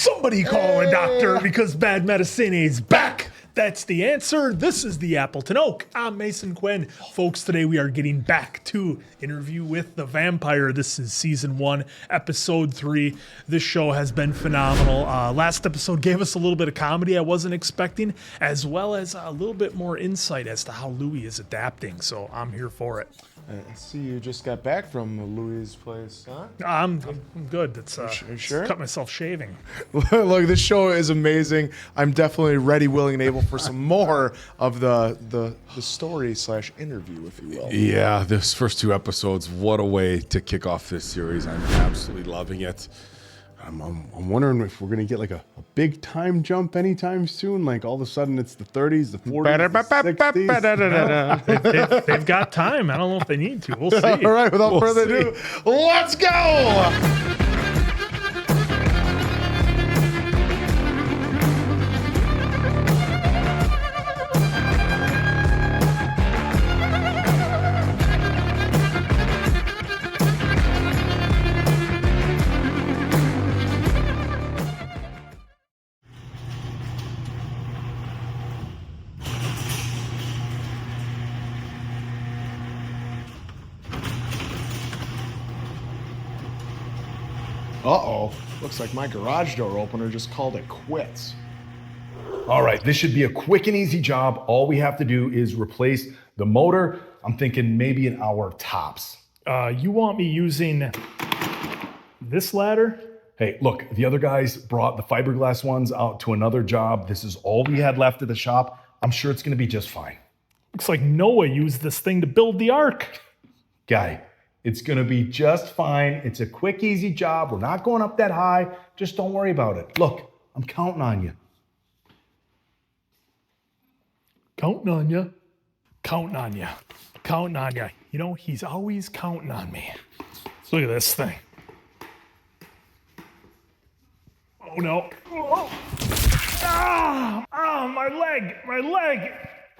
Somebody call a doctor because bad medicine is back. That's the answer. This is the Appleton Oak. I'm Mason Quinn. Folks, today we are getting back to Interview with the Vampire. This is Season 1, Episode 3. This show has been phenomenal. Last episode gave us a little bit of comedy I wasn't expecting, as well as a little bit more insight as to how Louis is adapting, so I'm here for it. I see you just got back from Louis' place, huh? I'm good. It's sure? cut myself shaving. Look, this show is amazing. I'm definitely ready, willing, and able for some more of the story / interview, if you will. Yeah, this first 2 episodes, what a way to kick off this series. I'm absolutely loving it. I'm wondering if we're going to get like a big time jump anytime soon. Like all of a sudden it's the 30s, the 40s, the 60s. They've got time. I don't know if they need to. We'll see. All right, without further ado, let's go! Uh-oh. Looks like my garage door opener just called it quits. All right, this should be a quick and easy job. All we have to do is replace the motor. I'm thinking maybe an hour tops. You want me using this ladder? Hey, look, the other guys brought the fiberglass ones out to another job. This is all we had left at the shop. I'm sure it's gonna be just fine. Looks like Noah used this thing to build the ark. Guy, it's gonna be just fine. It's a quick, easy job. We're not going up that high. Just don't worry about it. Look, I'm counting on you. Counting on you. Counting on you. Counting on you. You know, he's always counting on me. So look at this thing. Oh no. Oh. Ah, my leg. My leg.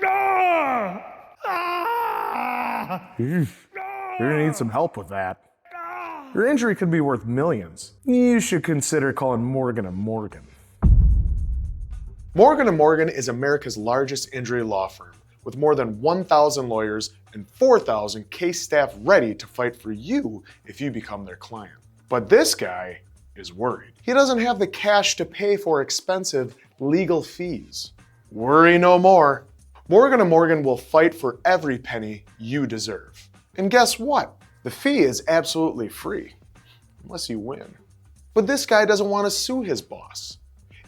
Ah! Ah! You're gonna need some help with that. Your injury could be worth millions. You should consider calling Morgan & Morgan. Morgan & Morgan is America's largest injury law firm, with more than 1,000 lawyers and 4,000 case staff ready to fight for you if you become their client. But this guy is worried. He doesn't have the cash to pay for expensive legal fees. Worry no more. Morgan & Morgan will fight for every penny you deserve. And guess what? The fee is absolutely free, unless you win. But this guy doesn't want to sue his boss,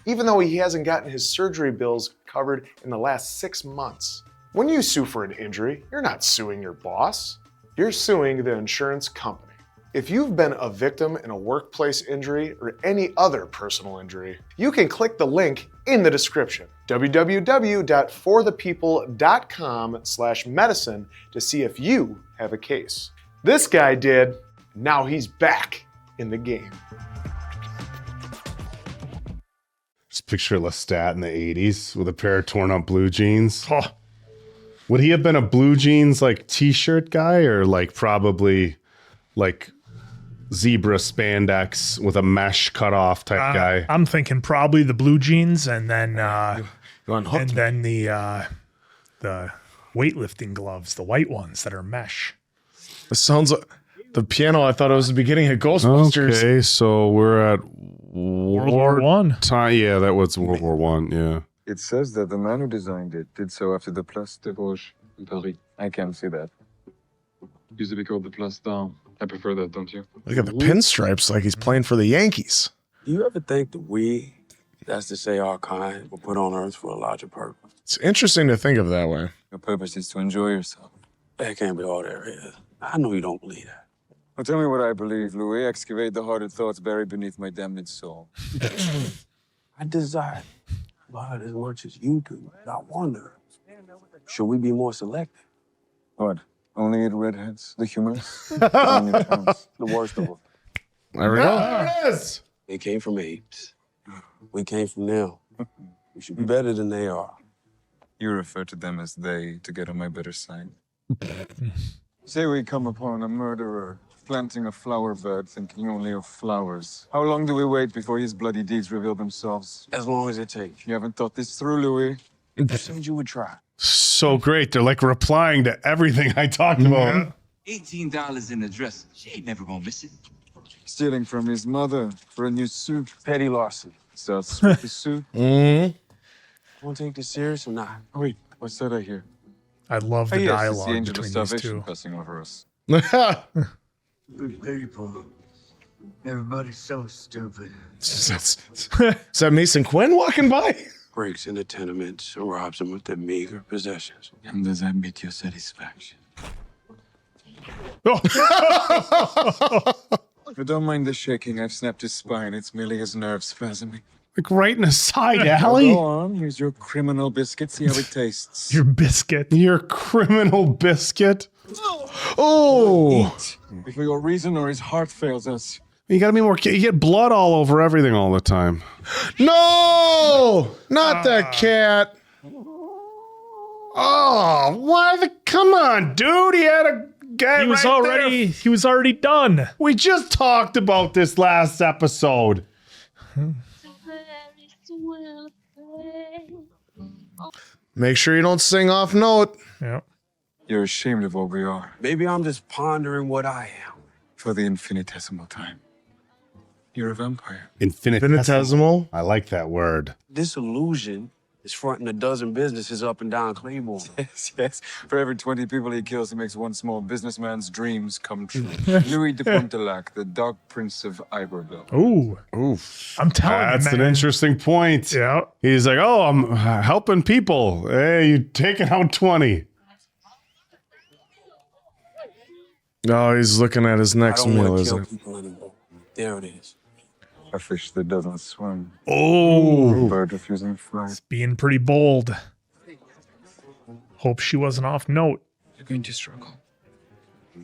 even though he hasn't gotten his surgery bills covered in the last 6 months. When you sue for an injury, you're not suing your boss. You're suing the insurance company. If you've been a victim in a workplace injury or any other personal injury, you can click the link in the description, www.forthepeople.com/medicine, to see if you have a case. This guy did, now he's back in the game. Just picture Lestat in the 80s with a pair of torn up blue jeans. Oh, Would he have been a blue jeans like t-shirt guy, or like probably like zebra spandex with a mesh cutoff type guy? I'm thinking probably the blue jeans and then the weightlifting gloves, the white ones that are mesh. This sounds like the piano. I thought it was the beginning of Ghostbusters. Okay, so we're at World War One. Time. Yeah, that was World War One. Yeah. It says that the man who designed it did so after the Place de Rouge in Paris. I can't see that. Used to be called the Place d'Armes. I prefer that, don't you? Look at the pinstripes, like he's playing for the Yankees. Do you ever think that we, that's to say our kind, were put on Earth for a larger purpose? It's interesting to think of that way. Your purpose is to enjoy yourself. That can't be all there is. I know you don't believe that. Well, tell me what I believe, Louis. Excavate the hearted thoughts buried beneath my damaged soul. I desire blood as much as you do. I wonder, should we be more selective? What? Only eat redheads, the humorous, the worst of them. There we go. There it is. They came from apes. We came from them. We should be better than they are. You refer to them as they to get on my better side. Say we come upon a murderer planting a flower bed, thinking only of flowers. How long do we wait before his bloody deeds reveal themselves? As long as it takes. You haven't thought this through, Louis. You said you would try. So great. They're like replying to everything I talked about. $18 in the dress. She ain't never gonna miss it. Stealing from his mother for a new suit. Petty larceny. Starts with the suit. Want to take this serious or not? Oh, wait, what's that I hear? I love Oh, the yes, it's the dialogue angel of between these salvation two. passing over us. Good people. Everybody's so stupid. Is that Mason Quinn walking by? Breaks into tenements and robs them of their meager possessions. And does that meet your satisfaction? If you don't mind the shaking, I've snapped his spine. It's merely his nerves spasming. Like right in the side Go alley. on, here's your criminal biscuit. See how it tastes. Your biscuit. Your criminal biscuit. Oh, Eat before your reason or his heart fails us. you gotta be more. You get blood all over everything all the time. No, not that cat. Oh, why? Come on, dude. He had a guy. He was right already. there. He was already done. We just talked about this last episode. Make sure you don't sing off note. Yeah. You're ashamed of what we are Maybe I'm just pondering what I am. for the infinitesimal time. You're a vampire. Infinitesimal. I like that word. This illusion is fronting a dozen businesses up and down Claiborne. Yes, yes. For every 20 people he kills, he makes one small businessman's dreams come true. Louis de Pontelac, the Dark Prince of Iberville. Ooh, Oof. I'm telling you, That's man. an interesting point. Yeah. He's like, oh, I'm helping people. Hey, you taking out 20. Oh, he's looking at his I next don't meal, want to isn't kill he? people anymore. There it is. A fish that doesn't swim. Oh, A bird refusing to fly. Being pretty bold. Hope she wasn't off note. You're going to struggle.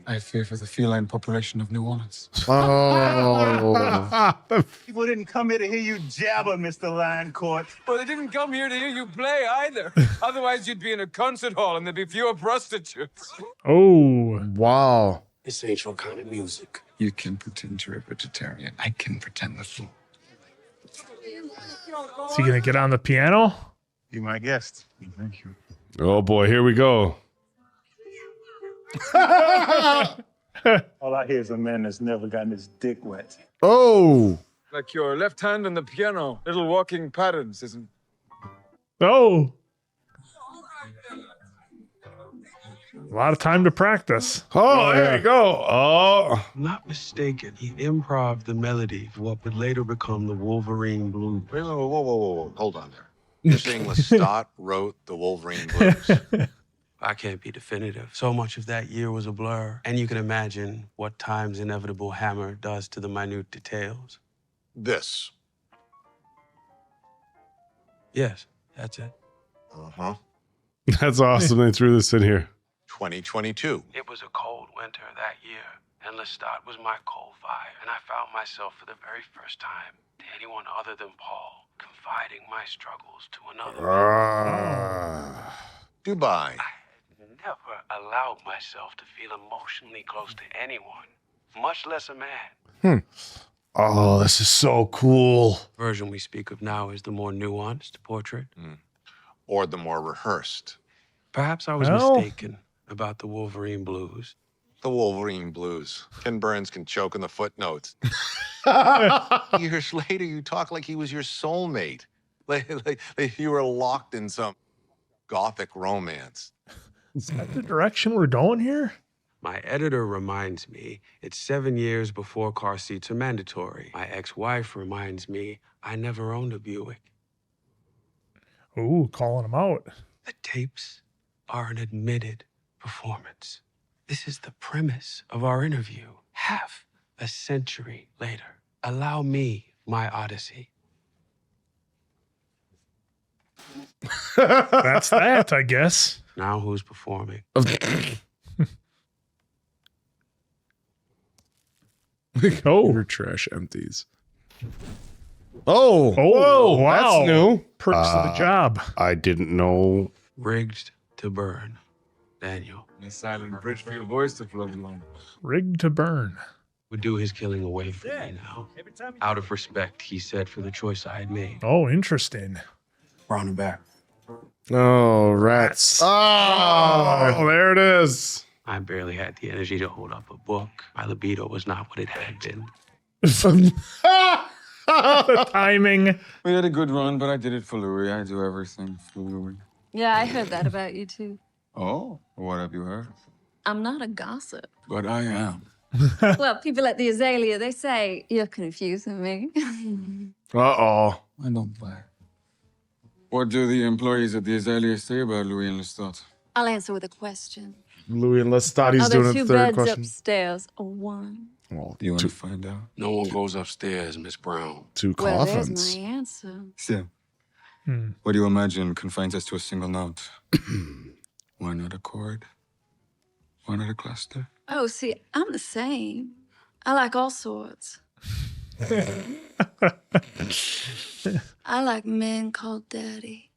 I fear for the feline population of New Orleans. Oh. People didn't come here to hear you jabber, Mr. Linecourt. Well, they didn't come here to hear you play either. Otherwise, you'd be in a concert hall and there'd be fewer prostitutes. Oh, Wow. This ain't your kind of music. You can pretend you're a vegetarian. I can pretend the fool. is he gonna get on the piano? You my guest. Thank you. oh boy, here we go. All I hear is a man that's never gotten his dick wet. Oh. Like your left hand on the piano. Little walking patterns, isn't Oh, a lot of time to practice. Oh, there you go. Oh, I'm not mistaken. He improv'd the melody for what would later become the Wolverine Blues. Wait, whoa. Hold on there. You're saying Lestat wrote the Wolverine Blues? I can't be definitive. So much of that year was a blur. And you can imagine what time's inevitable hammer does to the minute details. This. Yes, that's it. Uh-huh. that's awesome. They threw this in here. 2022. It was a cold winter that year, and Lestat was my coal fire. And I found myself for the very first time to anyone other than Paul, confiding my struggles to another. Dubai. Never allowed myself to feel emotionally close to anyone, much less a man. Oh, this is so cool. The version we speak of now is the more nuanced portrait. Or the more rehearsed. Perhaps I was Well. mistaken about the Wolverine Blues. The Wolverine Blues. Ken Burns can choke in the footnotes. Years later, you talk like he was your soulmate. Like you were locked in some gothic romance. Is that the direction we're going here? My editor reminds me it's 7 years before car seats are mandatory. My ex-wife reminds me I never owned a Buick. Ooh, calling him out. The tapes are an admitted performance. This is the premise of our interview. Half a century later. Allow me my odyssey. That's that, I guess. Now who's performing? Oh, Your trash empties. Oh. oh, wow. That's new. Perks of the job. I didn't know. Rigged to burn. Daniel. A silent bridge for your voice to float along. Rigged to burn. Would do his killing away from me now. Out of respect, he said, for the choice I had made. Oh, interesting. Brought him back. Oh, rats. Oh, there it is. I barely had the energy to hold up a book. My libido was not what it had been. The timing. We had a good run, but I did it for Louis. I do everything for Louis. Yeah, I heard that about you too. Oh, what have you heard? I'm not a gossip. But I am. Well, people at the Azalea, they say you're confusing me. Uh-oh. I don't buy it. What do the employees at the Azalea say about Louis and Lestat? I'll answer with a question. Louis and Lestat, he's Are there doing two a third beds question. upstairs or one? Well, Do you want to find out? No one goes upstairs, Miss Brown. two Well, there's coffins. my answer. Still, what do you imagine confines us to a single note? Why not a chord? Why not a cluster? Oh, see, I'm the same. I like all sorts. I like men called daddy.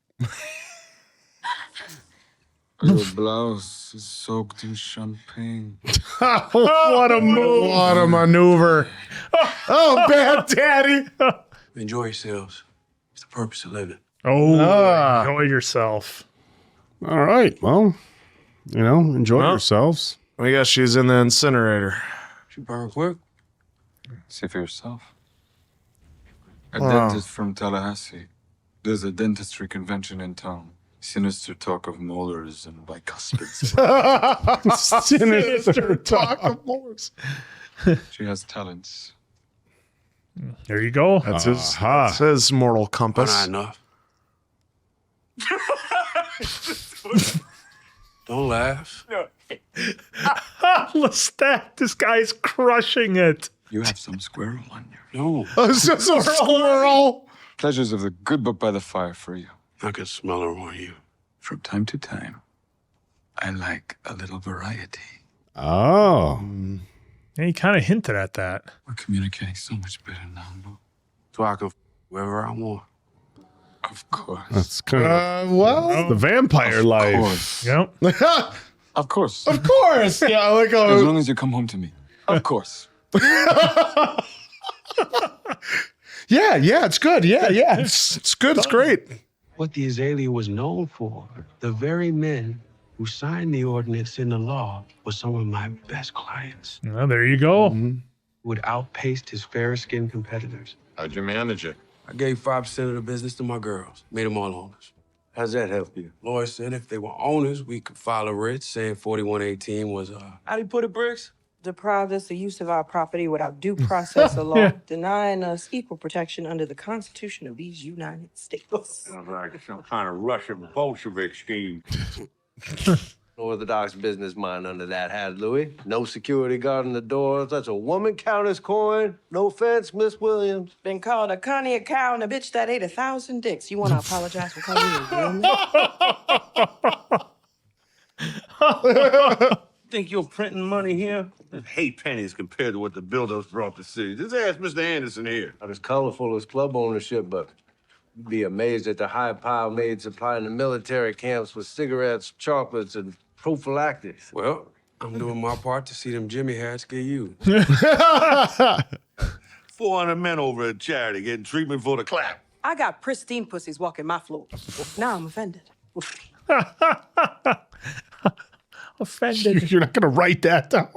Your blouse is soaked in champagne. What a move. What a maneuver. Oh, bad daddy. Enjoy yourselves. It's the purpose of living. Oh, enjoy yourself. All right. Well, enjoy yourselves. I guess she's in the incinerator. She burn quick. See for yourself. A dentist from Tallahassee. There's a dentistry convention in town. Sinister talk of molars and bicuspids. Sinister talk of molars. She has talents. There you go. That's his moral compass. Not enough. Don't laugh. Lestat, this guy's crushing it. You have some squirrel on you. No, It's just a squirrel. Pleasures of the good book by the fire for you. I can smell her on you. From time to time, I like a little variety. Oh. Yeah, he kind of hinted at that. We're communicating so much better now, no? So I can wherever I want. Of course. That's kind of Well, the vampire life. course. Yep. Of course. of course. Yeah, I like As how. long as you come home to me. Of course. Yeah, it's good. Yeah, it's good. It's great. What the Azalea was known for, the very men who signed the ordinance in the law were some of my best clients. Well, there you go. Would outpace his fair-skinned competitors. How'd you manage it? I gave 5% of the business to my girls, made them all owners. How's that help you? Lawyer said if they were owners, we could file a writ saying 4118 was, how'd he put it, Briggs? Deprived us the use of our property without due process of law, denying us equal protection under the Constitution of these United States. Sounds like some kind of Russian Bolshevik scheme. Orthodox business mind under that hat, Louis. No security guard in the doors. That's a woman countess coin. No offense, Miss Williams. Been called a connie, a cow, and a bitch that ate 1,000 dicks. You want to apologize for calling me a woman? Think you're printing money here? Hate pennies compared to what the builders brought the city. Just ask Mr. Anderson here. Not as colorful as club ownership, but you'd be amazed at the high-power maids supplying the military camps with cigarettes, chocolates, and prophylactics. Well, I'm doing my part to see them Jimmy hats get you. 400 men over at Charity getting treatment for the clap. I got pristine pussies walking my floor. Now I'm offended. Offended. You're not going to write that down.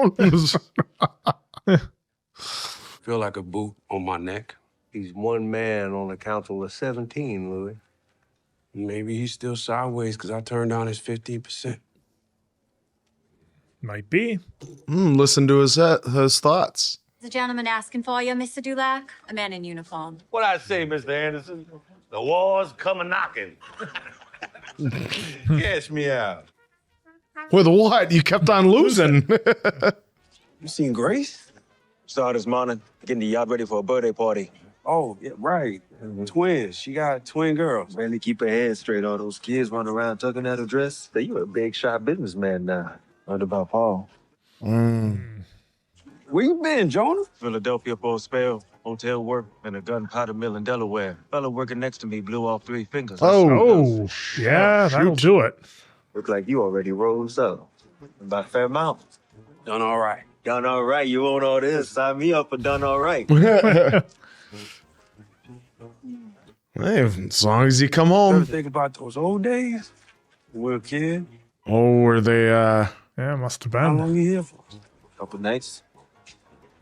Feel like a boot on my neck. He's one man on a council of 17, Louis. Maybe he's still sideways because I turned down his 15%. Might be. Listen to his thoughts. The gentleman asking for you, Mr. Dulac? A man in uniform. What I say, Mr. Anderson? The war's coming knocking. Cash me out. With what? You kept on losing. You seen Grace? Saw her this morning, getting the yacht ready for a birthday party. Oh, yeah, right. Twins. She got twin girls. Barely keep her head straight. All those kids running around tugging at her dress. Say, you a big shot businessman now. Heard about Paul. Where you been, Jonah? Philadelphia for a spell. Hotel work and a gunpowder mill in Delaware. Fellow working next to me blew off 3 fingers. Oh, yeah, that'll do it. Look like you already rose up. About fair amount. Done all right. Done all right. You want all this? Sign me up for done all right. Hey, as long as you come You ever home. think about those old days? When we were a kid? Oh, were they, Yeah, must have How been. long you here for? Couple nights.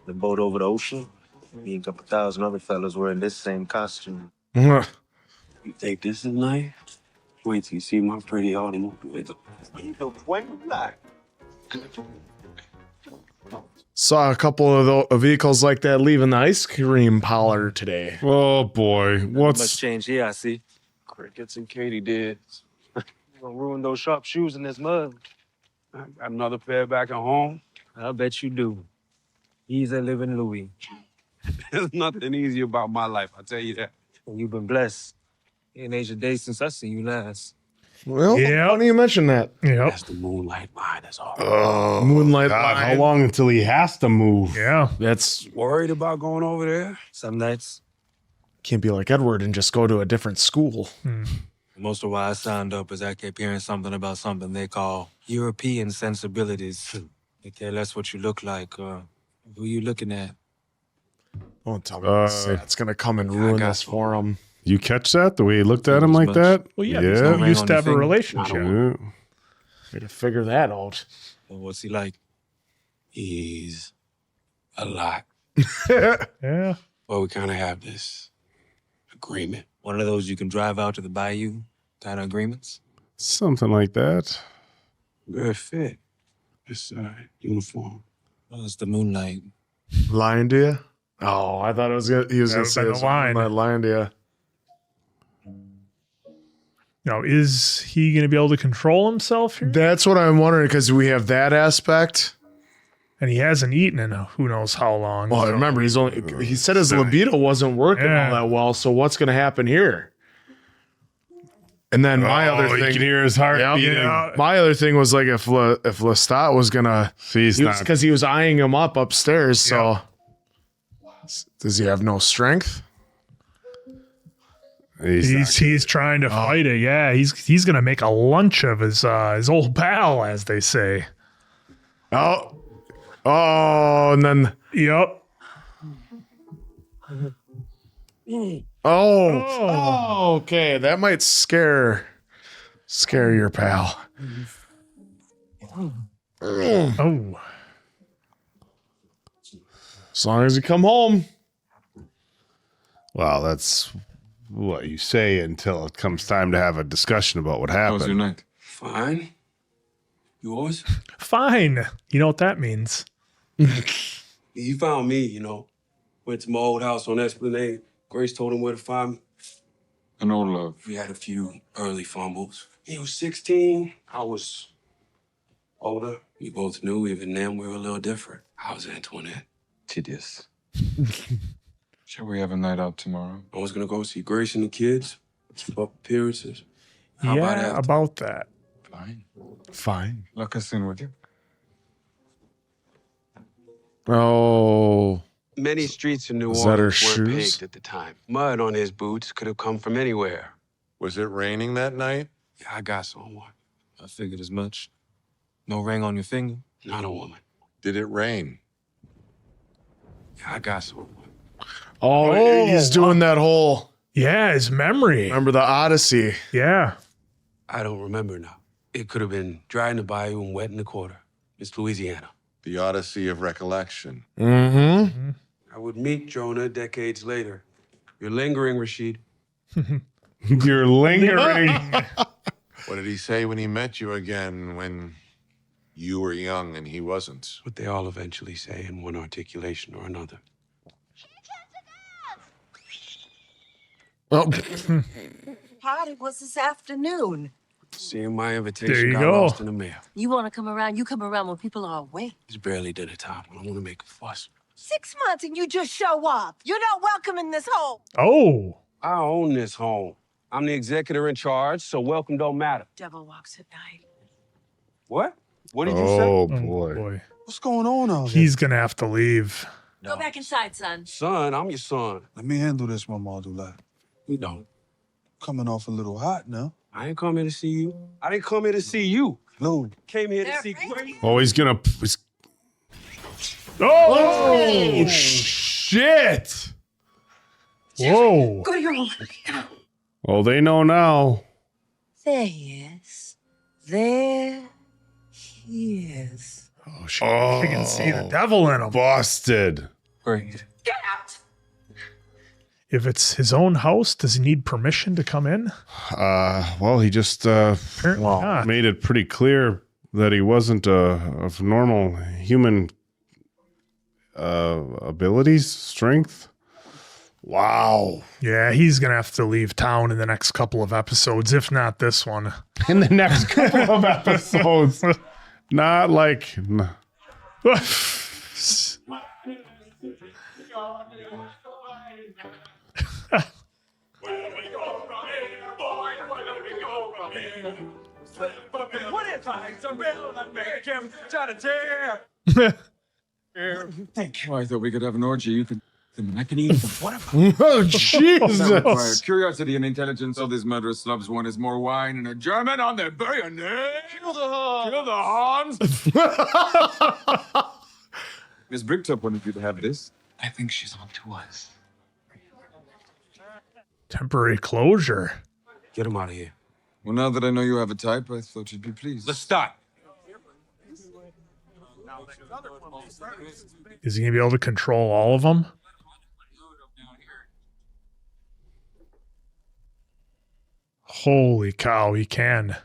The boat over the ocean. Me and a couple thousand other fellas were in this same costume. You think this is nice? Wait till you see my pretty automobile. saw a couple of vehicles like that leaving the ice cream parlor today. Oh boy, Much what's change here, I see. Crickets and katydids. Gonna ruin those sharp shoes in this mud. I got another pair back at home. I bet you do. Easy living Louis. There's nothing easy about my life, I'll tell you that. And you've been blessed. Ain't aged a day since I seen you last. Well, how do you mention that? Yep. That's the moonlight line, that's all. oh Moonlight God, how line. long until he has to move? Yeah. That's Worried about going over there? Some nights. can't be like Edward and just go to a different school. Most of why I signed up is I kept hearing something about something they call European sensibilities. They care less what you look like or who you looking at. Don't tell me that's gonna come and ruin this for him. You catch that? The way he looked at him like that? Well, yeah, these people used to have a relationship. Yeah. Way to figure that out. Well, what's he like? He's a lot. Yeah. Well, we kind of have this agreement. One of those you can drive out to the bayou kind of agreements? Something like that. Good fit. This uniform. Well, it's the moonlight. Lying to you? Oh, I thought he was gonna That say would've been the line. lying to you. Now, is he going to be able to control himself here? That's what I'm wondering because we have that aspect. And he hasn't eaten in who knows how long. Well, so- remember he said his libido wasn't working Yeah. all that well. So what's going to happen here? And then my other You thing, can hear his heart Yep. beating. My other thing was like if Lestat was gonna, He's not. because he was eyeing him up upstairs. So does he have no strength? He's trying to fight it. Yeah, he's gonna make a lunch of his old pal, as they say. Oh, and then Yep. okay, that might scare your pal. Oh. As long as you come home. Well, that's what you say until it comes time to have a discussion about what How was your happened. night? Fine. Yours? Fine. You know what that means. He found me, you know. Went to my old house on Esplanade. Grace told him where to find me. An old love. We had a few early fumbles. He was 16. I was older. We both knew even then we were a little different. I was Antoinette. Tedious. Shall we have a night out tomorrow? I was gonna go see Grace and the kids. Keep up appearances. How about Yeah, after? about that. Fine. Lock us in with you. Oh, Many streets in New Is that her Orleans weren't shoes? paved at the time. Mud on his boots could have come from anywhere. Was it raining that night? Yeah, I got someone. I figured as much. No ring on your finger? Not a woman. Did it rain? Yeah, I got someone. oh, he's doing that whole. Yeah, his memory. Remember the Odyssey? Yeah. I don't remember now. It could have been dry in the bayou and wet in the quarter. It's Louisiana. The Odyssey of Recollection. Mm-hmm. I would meet Jonah decades later. You're lingering, Rashid. You're lingering. What did he say when he met you again when you were young and he wasn't? What they all eventually say in one articulation or another. Oh, Party was this afternoon. Seeing my There invitation you got go. lost in the mail. You want to come around? You come around when people are awake. It's barely dinner time. I don't want to make a fuss. 6 months and you just show up. You're not welcome in this home. Oh. I own this home. I'm the executor in charge, so welcome don't matter. Devil walks at night. What? What did you Oh say? boy. What's going on out here? He's gonna have to leave. Go back inside, son. Son, I'm your son. Let me handle this, Mama Dula. We don't. Coming off a little hot now. I ain't come here to see you. I didn't come here to see you. No. Came here to see Grace. Oh, he's gonna. Oh, shit! Whoa. Go to your room. Oh, they know now. There he is. There he is. Oh, shit. You can see the devil in him. Busted. Great. Get out! If it's his own house, does he need permission to come in? Well, he just not. made it pretty clear that he wasn't of normal human abilities, strength. Wow. Yeah, he's going to have to leave town in the next couple of episodes, if not this one. In the next couple of episodes. Not like... What if I surveil and make him try to tear? Oh, I thought we could have an orgy. You could... I can eat them. What if Oh, that required Jesus. curiosity and intelligence of these murderous slubs one is more wine and a German on their bayonet? Kill the Hans! Kill the Hans! Miss Bricktop wanted you to have this. I think she's on to us. Temporary closure. Get him out of here. Well, now that I know you have a type, I thought you'd be pleased. Let's start. Is he going to be able to control all of them? Holy cow, he can.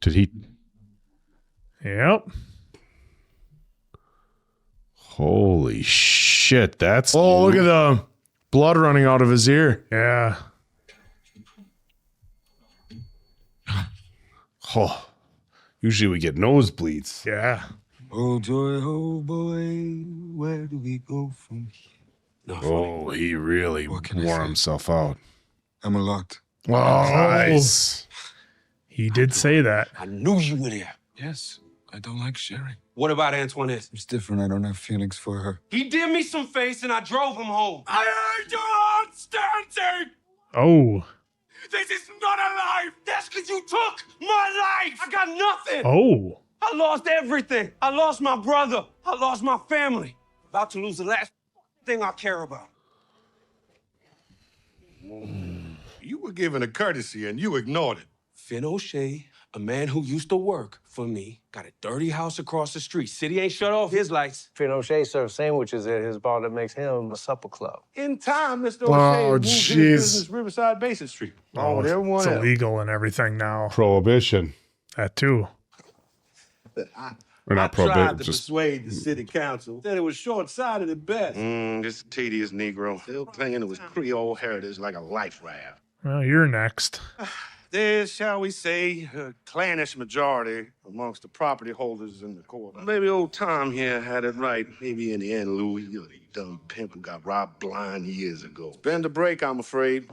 Did he... Yep. Holy shit, that's... Oh, look at the blood running out of his ear. Yeah. Oh, usually we get nosebleeds. Yeah. Oh, joy, oh, boy, where do we go from here? No, Oh, he really wore can I say? himself out. I'm a lot. Oh, nice. He did say that. I knew you were there. Yes, I don't like sharing. What about Antoinette? It's different. I don't have feelings for her. He did me some face and I drove him home. I heard your heart standing! Oh. This is not a life! That's because you took my life! I got nothing! Oh. I lost everything. I lost my brother. I lost my family. About to lose the last thing I care about. You were given a courtesy and you ignored it. Finn O'Shea, a man who used to work for me, got a dirty house across the street. City ain't shut off his lights. Finn O'Shea serves sandwiches at his bar that makes him a supper club. In time, Mr. Oh, O'Shea moved his jeez. business Riverside Basin Street. Oh, With everyone it's else. illegal and everything now. Prohibition. That too. Or not I tried prohibition, to just... persuade the city council that it was short-sighted at best. This tedious Negro still clinging to his Creole heritage like a life raft. Well, you're next. There's, shall we say, a clannish majority amongst the property holders in the court. Maybe old Tom here had it right. Maybe in the end, Louis, you're the dumb pimp who got robbed blind years ago. Bend a break, I'm afraid.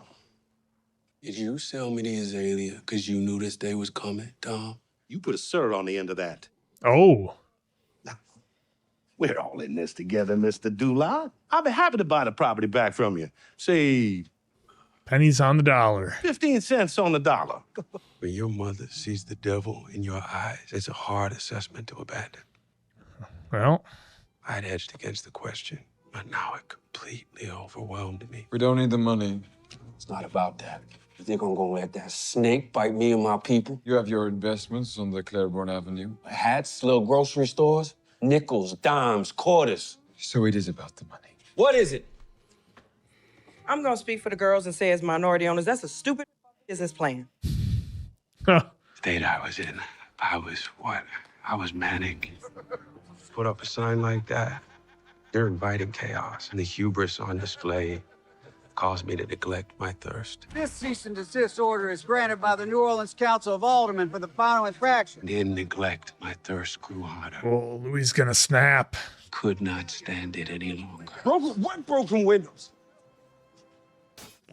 Did you sell me the Azalea because you knew this day was coming, Tom? You put a sir on the end of that. Oh. We're all in this together, Mr. Dulac. I'll be happy to buy the property back from you. Say, Pennies on the dollar. 15 cents on the dollar. When your mother sees the devil in your eyes, it's a hard assessment to abandon. Well, I'd edged against the question, but now it completely overwhelmed me. We don't need the money. It's not about that. They're gonna go let that snake bite me and my people. You have your investments on the Claiborne Avenue. Hats, little grocery stores, nickels, dimes, quarters. So it is about the money. What is it? I'm gonna speak for the girls and say as minority owners, that's a stupid business plan. The state I was in, I was manic. Put up a sign like that, you're inviting chaos. And the hubris on display caused me to neglect my thirst. This cease and desist order is granted by the New Orleans Council of Aldermen for the final infraction. Then neglect, my thirst grew harder. oh, Louis gonna snap. Could not stand it any longer. What broken windows?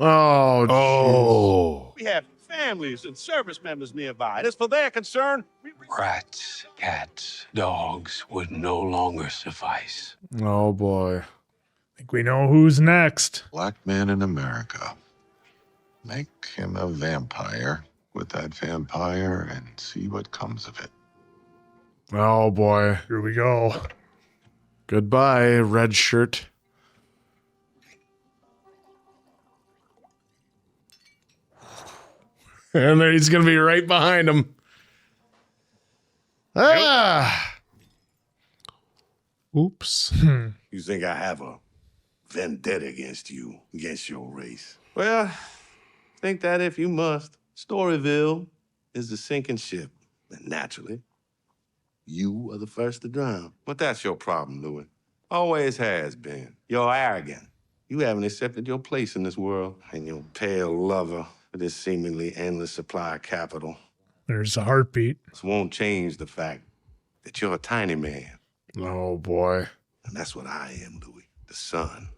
Oh, Oh. We have families and service members nearby. As for their concern, Rats, cats, dogs would no longer suffice. oh boy. Think we know who's next. Black man in America. Make him a vampire with that vampire and see what comes of it. Oh boy. Here we go. Goodbye, red shirt. And there he's going to be right behind him. Ah! Oops. You think I have a vendetta against you, against your race? Well, think that if you must. Storyville is the sinking ship, and naturally, you are the first to drown. But that's your problem, Louis. Always has been. You're arrogant. You haven't accepted your place in this world, and your pale lover with this seemingly endless supply of capital. There's a heartbeat. This won't change the fact that you're a tiny man. Oh boy. And that's what I am, Louis. The sun.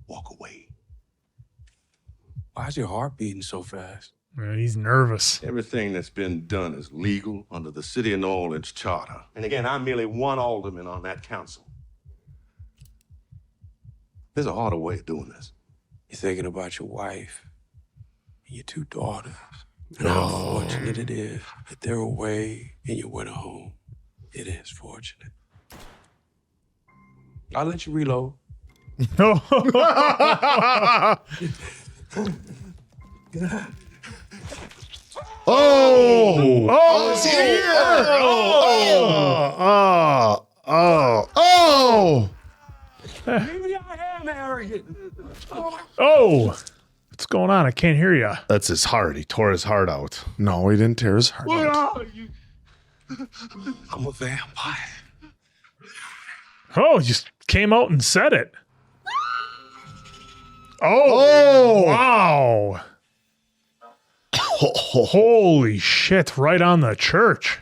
Walk away. Why is your heart beating so fast? Man, he's nervous. Everything that's been done is legal under the City of New Orleans Charter. And again, I'm merely one alderman on that council. There's a harder way of doing this. You're thinking about your wife and your 2 daughters. And how fortunate it is that they're away in your winter home. It is fortunate. I'll let you reload. Oh, it's here. Oh. Maybe I am arrogant. Oh, what's going on? I can't hear you. That's his heart. He tore his heart out. No, he didn't tear his heart out. are you? I'm a vampire. Oh, you just came out and said it. Oh, wow. Holy shit, right on the church.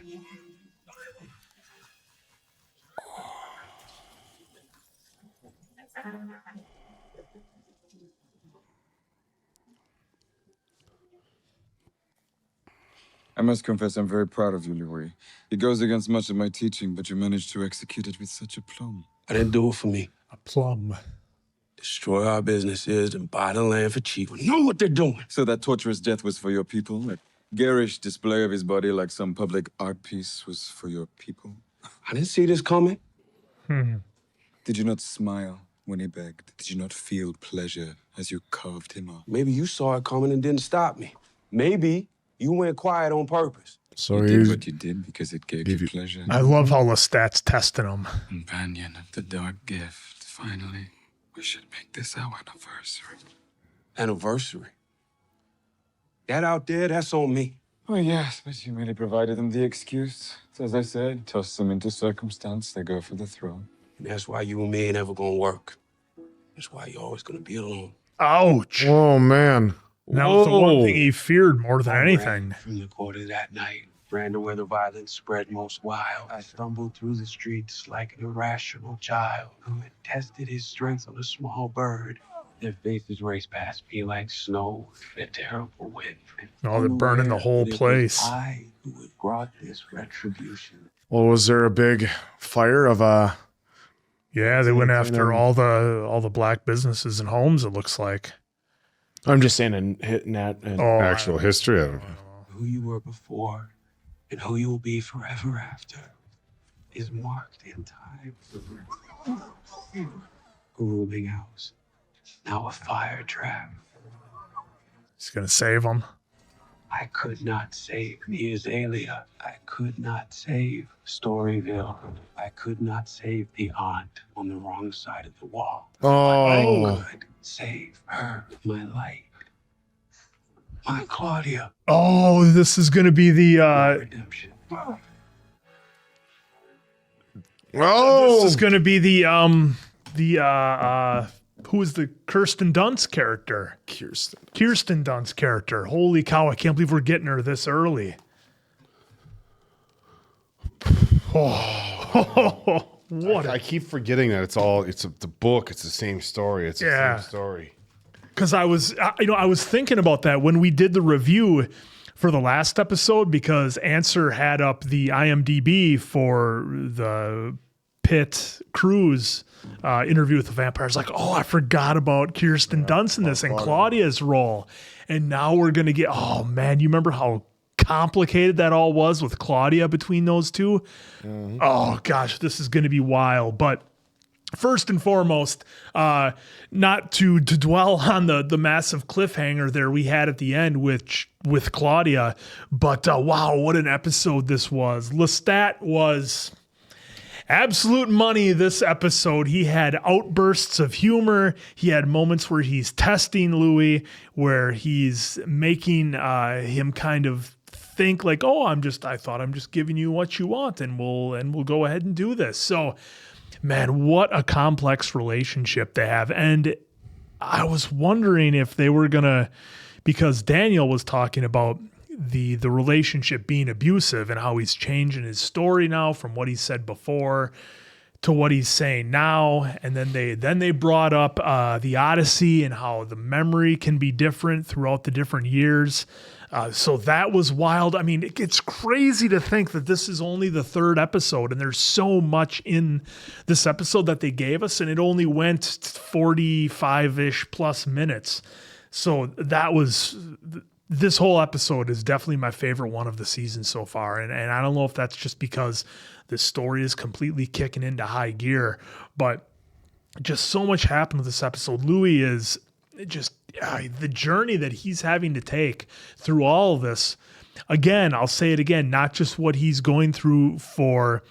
I must confess I'm very proud of you, Louis. It goes against much of my teaching, but you managed to execute it with such aplomb. I didn't do it for me. A plum. Destroy our businesses and buy the land for cheap. We know what they're doing. So that torturous death was for your people? That garish display of his body like some public art piece was for your people? I didn't see this coming. Did you not smile when he begged? Did you not feel pleasure as you carved him up? Maybe you saw it coming and didn't stop me. Maybe you went quiet on purpose. So You did what you did because it gave you pleasure. I love how Lestat's testing him. Companion of the dark gift. Finally, we should make this our anniversary. Anniversary? That out there, that's on me. Oh, yes, but you merely provided them the excuse. So as I said, toss them into circumstance, they go for the throne. And that's why you and me ain't ever gonna work. That's why you're always gonna be alone. Ouch. Oh, man. That was the one thing he feared more than anything. From the quarter that night, ran to where the violence spread most wild. I stumbled through the streets like an irrational child who had tested his strength on a small bird. Their faces raced past me like snow in a terrible wind. Oh, they're burning the whole place. I who had brought this retribution. Well, was there a big fire of Yeah, they went after all the black businesses and homes, it looks like. I'm just saying and hitting that and Actual history. I don't know. Who you were before and who you will be forever after is marked in time. A rooming house, now a fire trap. He's gonna save him. I could not save the Azalea. I could not save Storyville. I could not save the aunt on the wrong side of the wall. Oh. I could save her, my light. My Claudia. Oh, this is gonna be the redemption. This is gonna be the who is the Kirsten Dunst character? Kirsten Dunst character. Holy cow, I can't believe we're getting her this early. Oh, what I keep forgetting that it's the book. It's the same story. It's the same story. Because I was thinking about that when we did the review for the last episode, because Answer had up the IMDb for the Pitt Cruz Interview with the Vampire. It's like, oh, I forgot about Kirsten Dunst in this and Claudia's role. And now we're going to get, oh man, you remember how complicated that all was with Claudia between those two? Oh gosh, this is going to be wild. But first and foremost, not to dwell on the massive cliffhanger there we had at the end with Claudia, but wow, what an episode this was. Lestat was absolute money this episode. He had outbursts of humor. He had moments where he's testing Louis, where he's making him kind of think like, oh, I thought I'm just giving you what you want, and we'll go ahead and do this. So man, what a complex relationship they have. And I was wondering if they were gonna, because Daniel was talking about the relationship being abusive and how he's changing his story now from what he said before to what he's saying now. And then they brought up the Odyssey and how the memory can be different throughout the different years. So that was wild. I mean, it's crazy to think that this is only the third episode and there's so much in this episode that they gave us, and it only went 45-ish plus minutes. So this whole episode is definitely my favorite one of the season so far. And I don't know if that's just because the story is completely kicking into high gear, but just so much happened with this episode. Louis is just the journey that he's having to take through all of this. Again, I'll say it again, not just what he's going through for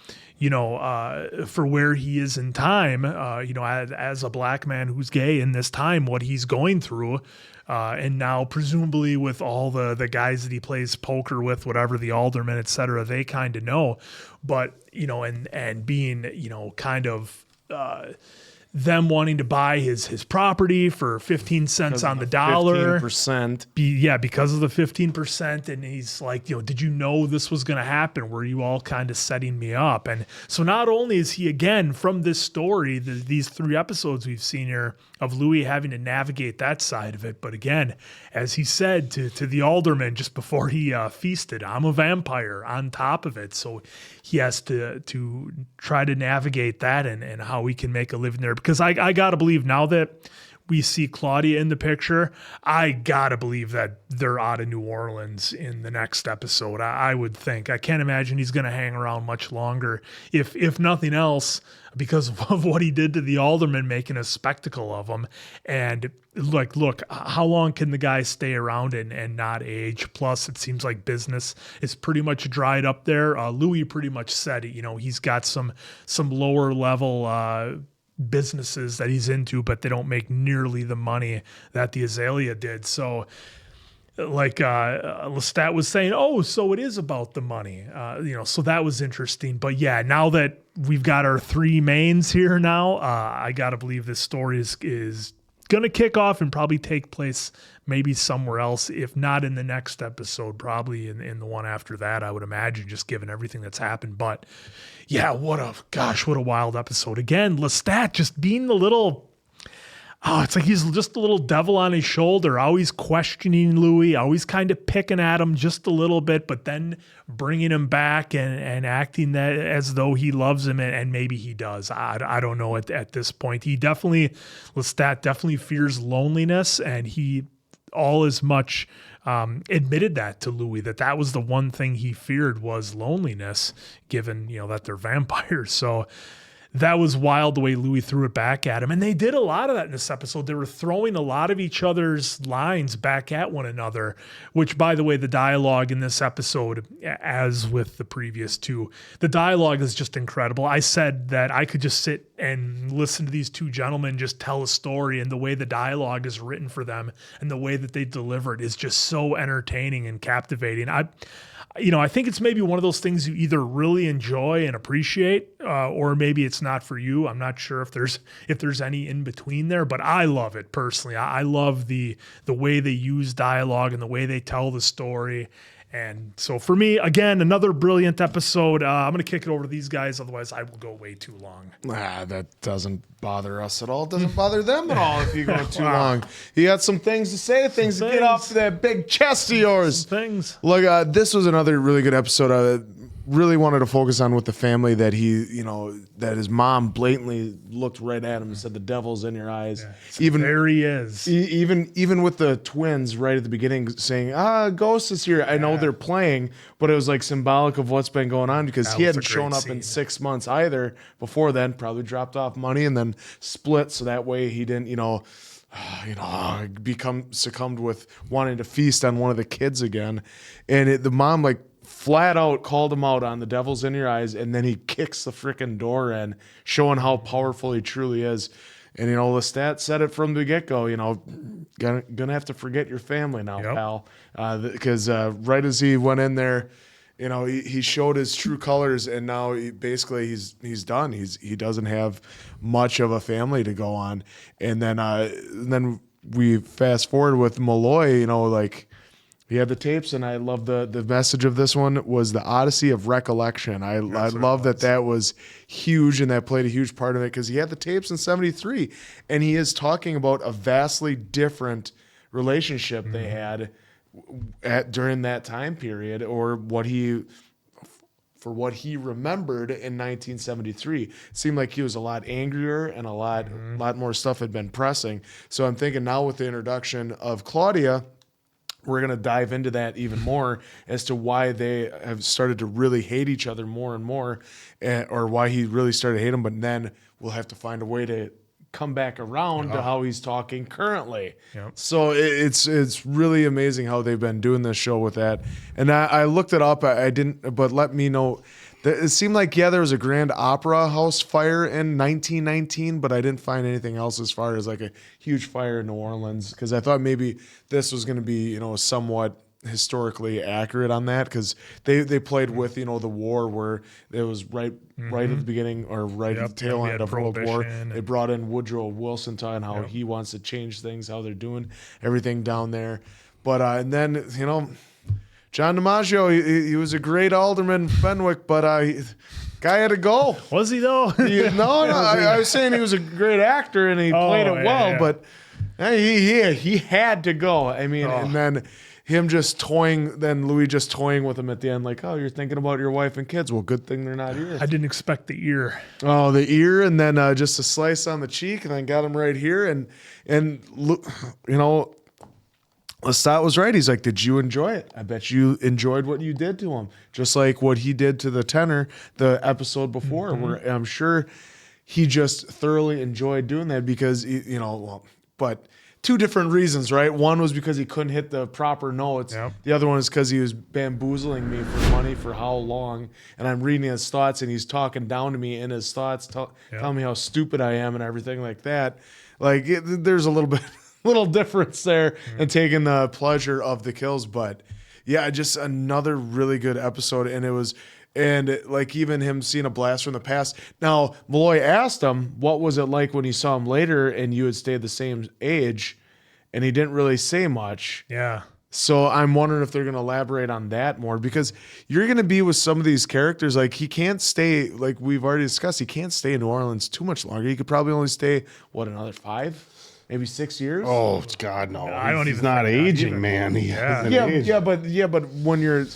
where he is in time, as a black man who's gay in this time, what he's going through. And now presumably with all the guys that he plays poker with, whatever, the aldermen, et cetera, they kind of know, but, and being, kind of, them wanting to buy his property for 15 cents on the dollar. 15%. Because of the 15%. And he's like, did you know this was going to happen? Were you all kind of setting me up? And so not only is he, again, from this story, these 3 episodes we've seen here of Louis having to navigate that side of it. But again, as he said to the alderman just before he feasted, I'm a vampire on top of it. So he has to try to navigate that and how he can make a living there. Because I got to believe now that we see Claudia in the picture, I got to believe that they're out of New Orleans in the next episode. I would think. I can't imagine he's going to hang around much longer, if nothing else, because of what he did to the alderman, making a spectacle of him. And look, how long can the guy stay around and not age? Plus, it seems like business is pretty much dried up there. Louis pretty much said it. He's got some lower level businesses that he's into, but they don't make nearly the money that the Azalea did. So like Lestat was saying, so it is about the money, so that was interesting. But yeah, now that we've got our 3 mains here now, I got to believe this story is going to kick off and probably take place maybe somewhere else, if not in the next episode, probably in the one after that, I would imagine, just given everything that's happened. But yeah, what a wild episode. Again, Lestat just being it's like he's just a little devil on his shoulder, always questioning Louis, always kind of picking at him just a little bit, but then bringing him back and acting that as though he loves him, and maybe he does. I don't know at this point. Lestat definitely fears loneliness, and he all as much admitted that to Louis, that was the one thing he feared was loneliness, given, that they're vampires. So that was wild the way Louis threw it back at him. And they did a lot of that in this episode. They were throwing a lot of each other's lines back at one another, which, by the way, the dialogue in this episode, as with the previous 2, the dialogue is just incredible. I said that I could just sit and listen to these 2 gentlemen just tell a story, and the way the dialogue is written for them and the way that they deliver it is just so entertaining and captivating. I think it's maybe one of those things you either really enjoy and appreciate, or maybe it's not for you. I'm not sure if there's any in between there, but I love it personally. I love the way they use dialogue and the way they tell the story. And so for me, again, another brilliant episode. I'm going to kick it over to these guys. Otherwise, I will go way too long. That doesn't bother us at all. It doesn't bother them at all if you go too long. You got some things to say, things to get off that big chest of yours. Things. Look, this was another really good episode. really wanted to focus on with the family that that his mom blatantly looked right at him and said, "The devil's in your eyes." Even there he is. Even with the twins right at the beginning saying, "Ghost is here." I know they're playing, but it was like symbolic of what's been going on because he was a hadn't shown great up in scene. 6 months either before then. Probably dropped off money and then split so that way he didn't, succumbed with wanting to feast on one of the kids again. And the mom like flat out called him out on the devil's in your eyes, and then he kicks the freaking door in, showing how powerful he truly is. And Lestat said it from the get-go, gonna have to forget your family now, pal. Because right as he went in there, he showed his true colors, and now he's done. He doesn't have much of a family to go on. And then we fast forward with Malloy, he had the tapes, and I love the message of this one was the Odyssey of Recollection. I love that was huge, and that played a huge part of it because he had the tapes in 73, and he is talking about a vastly different relationship they had during that time period, or what he remembered in 1973. It seemed like he was a lot angrier and a lot more stuff had been pressing. So I'm thinking now with the introduction of Claudia, we're going to dive into that even more as to why they have started to really hate each other more and more, or why he really started to hate him. But then we'll have to find a way to come back around to how he's talking currently. Yep. So it's really amazing how they've been doing this show with that. And I looked it up. I didn't, but let me know. It seemed like, there was a Grand Opera House fire in 1919, but I didn't find anything else as far as like a huge fire in New Orleans, because I thought maybe this was going to be, somewhat historically accurate on that, because they played with, the war where it was right at the beginning, or right at the tail end of World War. They brought in Woodrow Wilson talking how he wants to change things, how they're doing everything down there. But and then, John DiMaggio, he was a great alderman, Fenwick, but guy had to go. Was he though? No, I was saying he was a great actor and he played it well, but he had to go. I mean, and then him just toying, then Louis just toying with him at the end, like, "Oh, you're thinking about your wife and kids. Well, good thing they're not here." I didn't expect the ear. Oh, the ear, and then just a slice on the cheek, and then got him right here, and Lestat was right. He's like, "Did you enjoy it? I bet you enjoyed what you did to him, just like what he did to the tenor the episode before." Where I'm sure he just thoroughly enjoyed doing that because but two different reasons, right? One was because he couldn't hit the proper notes. Yep. The other one is because he was bamboozling me for money for how long, and I'm reading his thoughts, and he's talking down to me in his thoughts, telling me how stupid I am and everything like that. Like there's a little difference there in taking the pleasure of the kills, but yeah, just another really good episode. And like even him seeing a blast from the past. Now, Malloy asked him, what was it like when you saw him later and you had stayed the same age? And he didn't really say much. Yeah. So I'm wondering if they're going to elaborate on that more, because you're going to be with some of these characters. Like he can't stay, like we've already discussed, he can't stay in New Orleans too much longer. He could probably only stay, another 5? Maybe 6 years? Oh God, no! He's not aging, man. He hasn't aged. But when you're,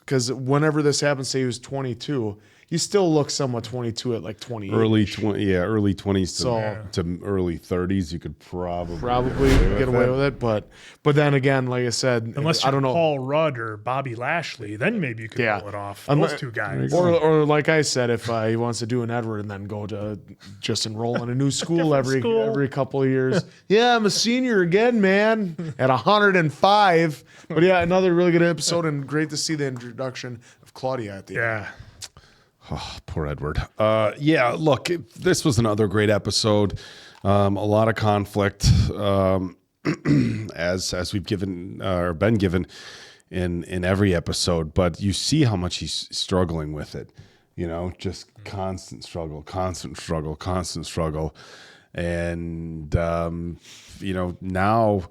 because whenever this happened, say he was 22, you still look somewhat 22 at like 28. Early 20s to early 30s, you could probably get away with it. But then again, like I said, unless I you're don't know, Paul Rudd or Bobby Lashley, then maybe you could pull it off. Those two guys, or like I said, if he wants to do an Edward and then go to just enroll in a new school every couple of years. Yeah, I'm a senior again, man, at 105. But yeah, another really good episode, and great to see the introduction of Claudia at the end. Oh, poor Edward. Look, this was another great episode. A lot of conflict, as we've given or been given in every episode. But you see how much he's struggling with it. Just constant struggle, and now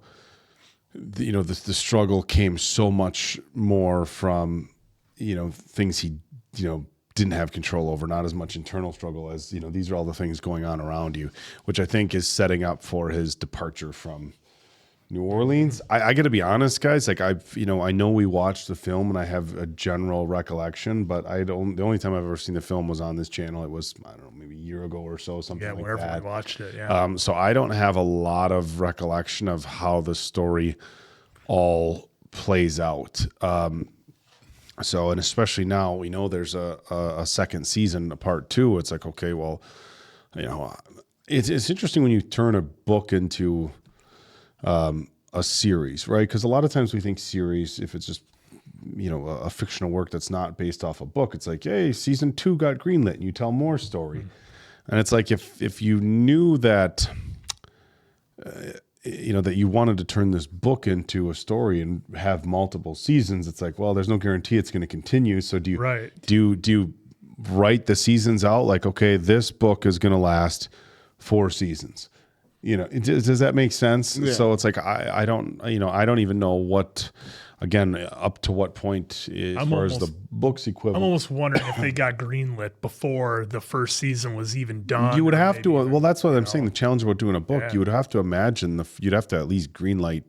the struggle came so much more from things he didn't have control over, not as much internal struggle as, these are all the things going on around you, which I think is setting up for his departure from New Orleans. I got to be honest, guys. Like I know we watched the film and I have a general recollection, but the only time I've ever seen the film was on this channel. It was, I don't know, maybe a year ago or so, something like wherever that. we watched it. Yeah. So I don't have a lot of recollection of how the story all plays out. So, and especially now we know there's a second season, a part 2. It's like, okay, well, it's interesting when you turn a book into a series, right? Because a lot of times we think series, if it's just a fictional work that's not based off a book, it's like, hey, season 2 got greenlit, and you tell more story. And it's like if you knew that, that you wanted to turn this book into a story and have multiple seasons, it's like, well, there's no guarantee it's going to continue. So do you write the seasons out? Like, okay, this book is going to last 4 seasons. Does that make sense? Yeah. So it's like I don't even know what, again, up to what point as far as the book's equivalent. I'm almost wondering if they got greenlit before the first season was even done. You would have to. Well, that's what I'm saying. The challenge about doing a book, Yeah. you would have to imagine you'd have to at least greenlight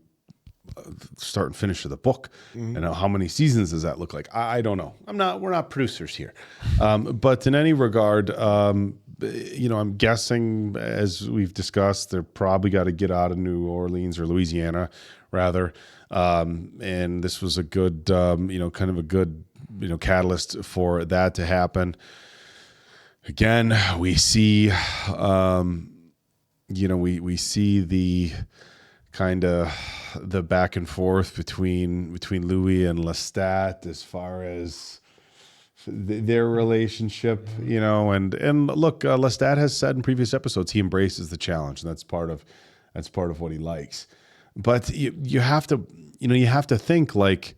start and finish of the book. And how many seasons does that look like? I don't know. We're not producers here. But in any regard, I'm guessing, as we've discussed, they're probably got to get out of New Orleans or Louisiana, rather. And this was a good, kind of a good, catalyst for that to happen. Again, we see, we see the kind of the back and forth between Louis and Lestat as far as their relationship, and look, Lestat has said in previous episodes he embraces the challenge, and that's part of what he likes. But you have to think, like,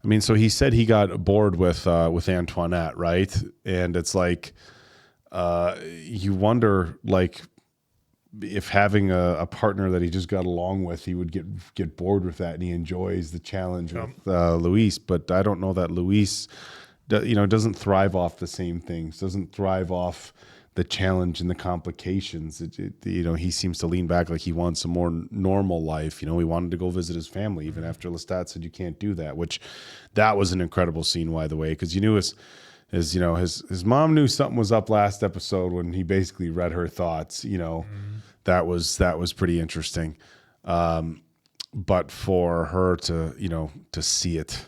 I mean, so he said he got bored with Antoinette, right? And it's like you wonder, like, if having a partner that he just got along with, he would get bored with that, and he enjoys the challenge with Luis. But I don't know that Luis, doesn't thrive off the same things, doesn't thrive off the challenge and the complications. He seems to lean back like he wants a more normal life. He wanted to go visit his family even after Lestat said you can't do that, which that was an incredible scene, by the way, because you knew his mom knew something was up last episode when he basically read her thoughts. That was pretty interesting. But for her to see it,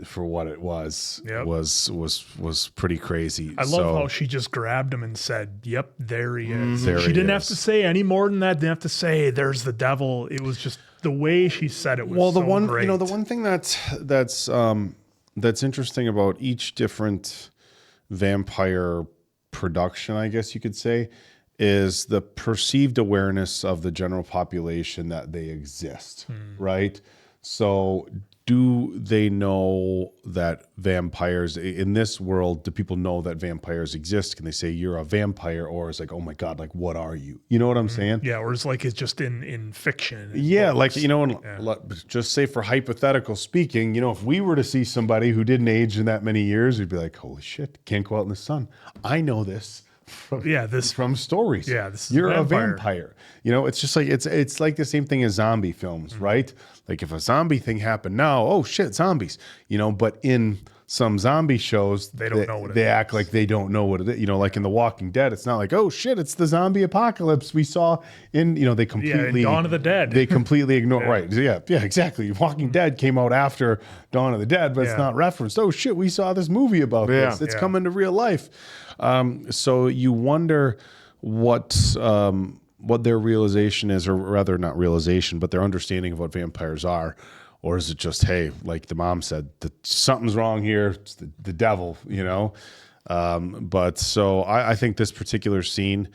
for what it was, was pretty crazy. I love how she just grabbed him and said, "Yep, there he is." There She he didn't is. have to say any more than that. Didn't have to say, "There's the devil." It was just the way she said it was. Well, the so one great. the one thing that's interesting about each different vampire production, I guess you could say, is the perceived awareness of the general population that they exist, right? So do they know that vampires in this world, do people know that vampires exist? Can they say you're a vampire, or it's like, oh my God, like, what are you? You know what I'm saying? Yeah, or it's like it's just in fiction. Yeah, like, just say, for hypothetical speaking, if we were to see somebody who didn't age in that many years, we'd be like, holy shit, can't go out in the sun. I know this from stories. Yeah, this is you're a a vampire. vampire. It's just like it's like the same thing as zombie films, right? Like if a zombie thing happened now, oh shit, zombies. But in some zombie shows, they don't know what it they act like they don't know what it is. Like in The Walking Dead, it's not like, oh shit, it's the zombie apocalypse we saw in they completely in Dawn of the Dead. They completely ignore right. Yeah, exactly. Walking Dead came out after Dawn of the Dead, but it's not referenced. Oh shit, we saw this movie about this. It's coming to real life. So you wonder what their realization is, or rather not realization, but their understanding of what vampires are. Or is it just, hey, like the mom said, something's wrong here. It's the devil, But so I think this particular scene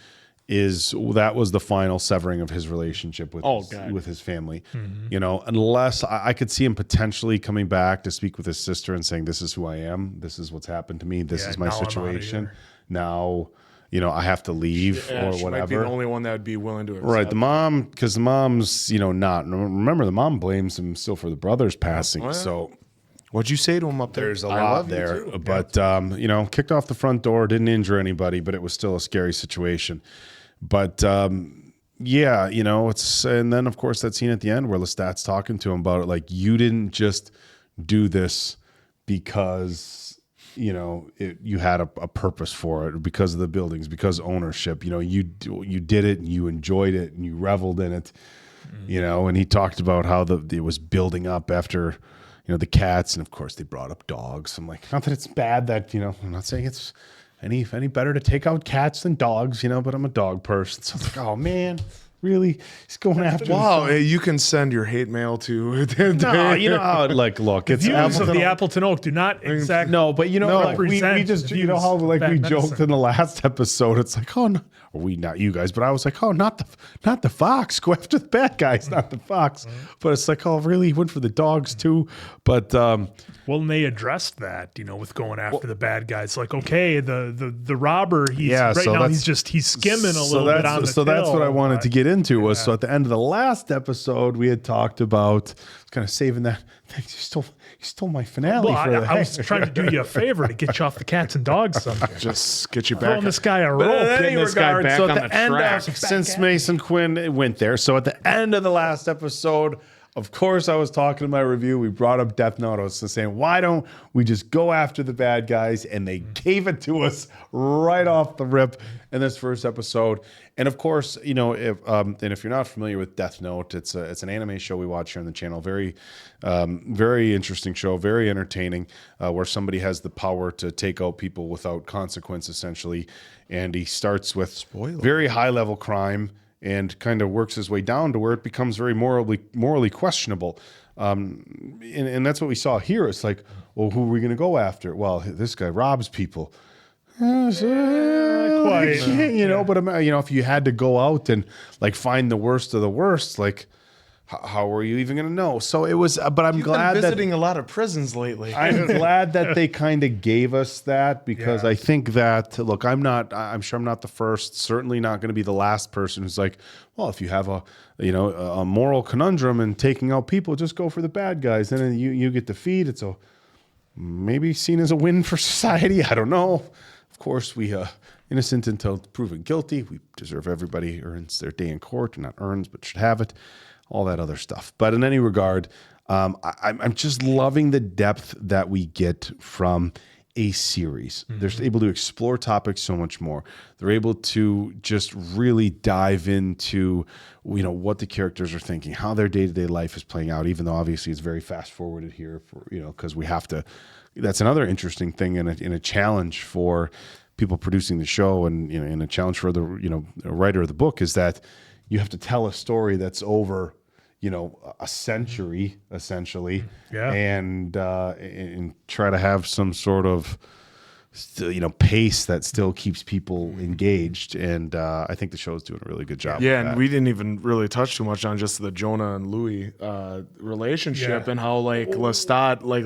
that was the final severing of his relationship with his family. Unless I could see him potentially coming back to speak with his sister and saying, this is who I am. This is what's happened to me. This is my situation. Now, I have to leave or she whatever. might be the only one that would be willing to accept. Right, because the mom's, not. Remember, the mom blames him still for the brother's passing. Well, so what'd you say to him up there? there's a lot there. But, kicked off the front door, didn't injure anybody, but it was still a scary situation. But, yeah, you know, and then of course that scene at the end where Lestat's talking to him about it, like, you didn't just do this because, you know, you had a purpose for it, because of the buildings, because ownership, you know, you did it and you enjoyed it and you reveled in it, you know, and he talked about how it was building up after, you know, the cats, and of course they brought up dogs. I'm like, not that it's bad that, you know, I'm not saying it's any better to take out cats than dogs, you know, but I'm a dog person. So it's like, oh man, really? He's going after Wow, you can send your hate mail to. No, you know how like, look, it's Views of the Appleton Oak do not exactly. No, but you know, like we just, you know how like we joked in the last episode. It's like, oh no, or we, not you guys, but I was like, oh, not the fox. Go after the bad guys, not the fox. But it's like, oh, really? He went for the dogs too. But well, and they addressed that, you know, with going after the bad guys. Like, okay, the robber, he's skimming a little bit on the So that's what I wanted to get into was, Yeah. so at the end of the last episode, we had talked about kind of saving that. Thanks, you stole my finale. Well, I was trying to do you a favor to get you off the cats and dogs someday. Just get you back. Throwing this guy a rope. But in any Getting this guy regard, back so on at the the end track. since Mason Quinn went there, so at the end of the last episode, of course, I was talking in my review. We brought up Death Note. I was saying, why don't we just go after the bad guys? And they gave it to us right off the rip in this first episode. And of course, you know, if you're not familiar with Death Note, it's an anime show we watch here on the channel. Very, very interesting show, very entertaining, where somebody has the power to take out people without consequence, essentially. And he starts with very high level crime and kind of works his way down to where it becomes very morally questionable. And that's what we saw here. It's like, well, who are we going to go after? Well, this guy robs people. Quite. You know, but you know, if you had to go out and like find the worst of the worst, like how are you even going to know? So it was, but I'm glad been visiting a lot of prisons lately. I'm glad that they kind of gave us that, because I think that, look, I'm sure I'm not the first, certainly not going to be the last person who's like, well, if you have a moral conundrum and taking out people, just go for the bad guys. And then you get defeat. It's maybe seen as a win for society. I don't know. Of course, we innocent until proven guilty. We deserve, everybody earns their day in court, not earns, but should have it. All that other stuff. But in any regard, I'm just loving the depth that we get from a series. They're able to explore topics so much more. They're able to just really dive into, you know, what the characters are thinking, how their day-to-day life is playing out, even though obviously it's very fast-forwarded here, for, you know, because we have to. That's another interesting thing in a challenge for people producing the show, and, you know, in a challenge for the, you know, writer of the book, is that you have to tell a story that's over, you know, a century essentially, and try to have some sort of, you know, pace that still keeps people engaged. And I think the show's doing a really good job. Yeah, with and that. we didn't even really touch too much on just the Jonah and Louis relationship, and how like Lestat, like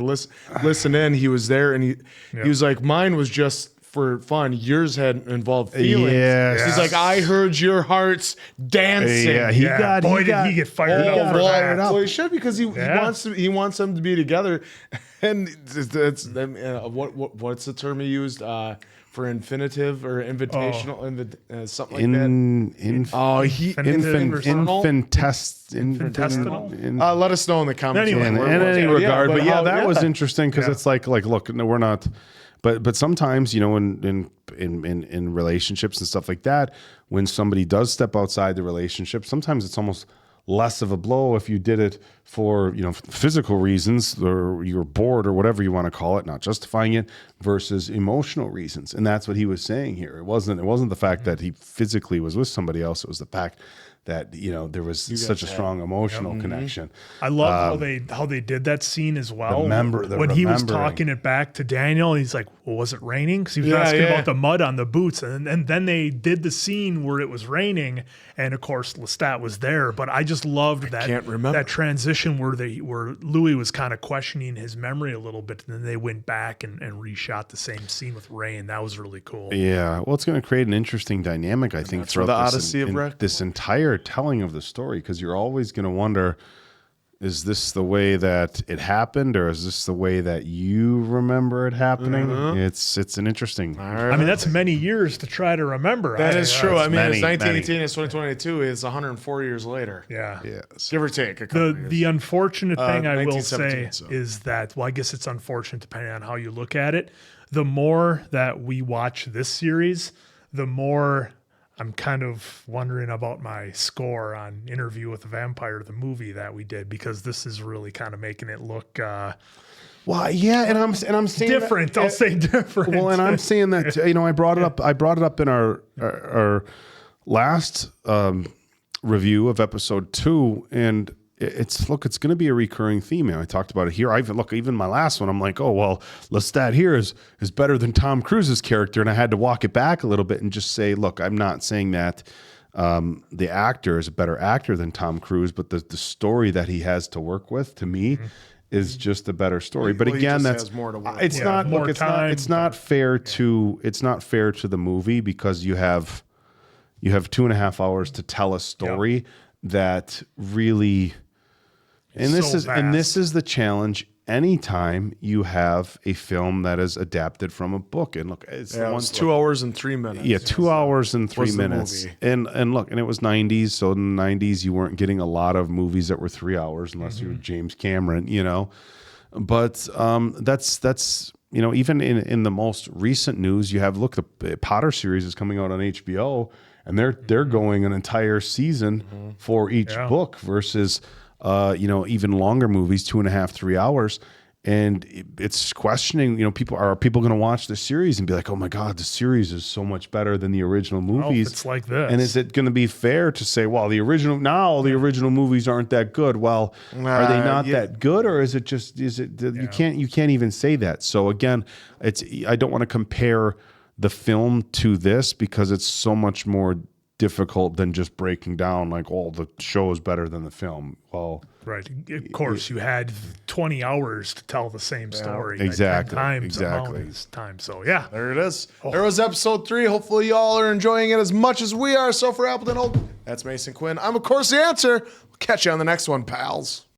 listen in, he was there, and he was like, mine was just for fun. Yours had involved feelings. Yes. He's like, I heard your hearts dancing. Yeah, he got did he get fired up for that. Well, he should, because he wants them to be together. And it's what's the term he used for infinitive or invitational, something like that. Let us know in the comments. Anyway, in any regard, but that was interesting, because it's like look, no, we're not. But sometimes, you know, in relationships and stuff like that, when somebody does step outside the relationship, sometimes it's almost less of a blow if you did it for, you know, physical reasons, or you're bored or whatever you want to call it, not justifying it, versus emotional reasons. And that's what he was saying here. It wasn't the fact that he physically was with somebody else. It was the fact that, you know, there was such a strong emotional connection. I love how they did that scene as well. The when he was talking it back to Daniel, he's like, well, was it raining? Because he was asking about the mud on the boots. And then they did the scene where it was raining, and of course Lestat was there. But I just loved that transition where Louis was kind of questioning his memory a little bit, and then they went back and reshot the same scene with rain. That was really cool. Yeah, well, it's going to create an interesting dynamic, I think, for the Odyssey of Wreck. This entire telling of the story, because you're always going to wonder, is this the way that it happened, or is this the way that you remember it happening? It's an interesting. I mean, that's many years to try to remember. That is true. I mean, many, it's 1918, it's 2022, it's 104 years later. Yeah. Yes. Give or take a couple years. The unfortunate thing I will say 1917, so. is that, well, I guess it's unfortunate depending on how you look at it. The more that we watch this series, the more I'm kind of wondering about my score on Interview with the Vampire, the movie that we did, because this is really kind of making it look Well, yeah, and I'm saying different. I'll say different. Well, and I'm saying that I brought it up. I brought it up in our last review of episode 2, and it's going to be a recurring theme. And I talked about it here. Even my last one, I'm like, oh well, Lestat here is better than Tom Cruise's character, and I had to walk it back a little bit and just say, look, I'm not saying that the actor is a better actor than Tom Cruise, but the story that he has to work with, to me, is just a better story. But Well, he again, just that's has more to work it's with. not. More Look, it's time. not. It's not fair to. It's not fair to the movie because you have 2.5 hours to tell a story that really. And this is the challenge. Anytime you have a film that is adapted from a book, and look, it's Yeah, it was 2 hours and 3 minutes. yeah, 2 hours and 3 Was the minutes. movie. And look, and it was 90s. So in the 90s, you weren't getting a lot of movies that were 3 hours unless you were James Cameron, But that's even in the most recent news, you have the Potter series is coming out on HBO, and they're going an entire season for each book versus even longer movies, 2.5, 3 hours. And it's questioning, are people going to watch the series and be like, oh my God, the series is so much better than the original movies. it's like this. And is it going to be fair to say, well, the original movies aren't that good? Well, are they not that good, or is it you can't even say that. So again, I don't want to compare the film to this because it's so much more difficult than just breaking down like, oh, the show is better than the film. Well, right. Of course, you had 20 hours to tell the same story. like Exactly, 10 times exactly. amount of time. So yeah, There it is. There was episode 3. Hopefully y'all are enjoying it as much as we are. So for Appleton Oak, that's Mason Quinn. I'm of course the answer. We'll catch you on the next one, pals.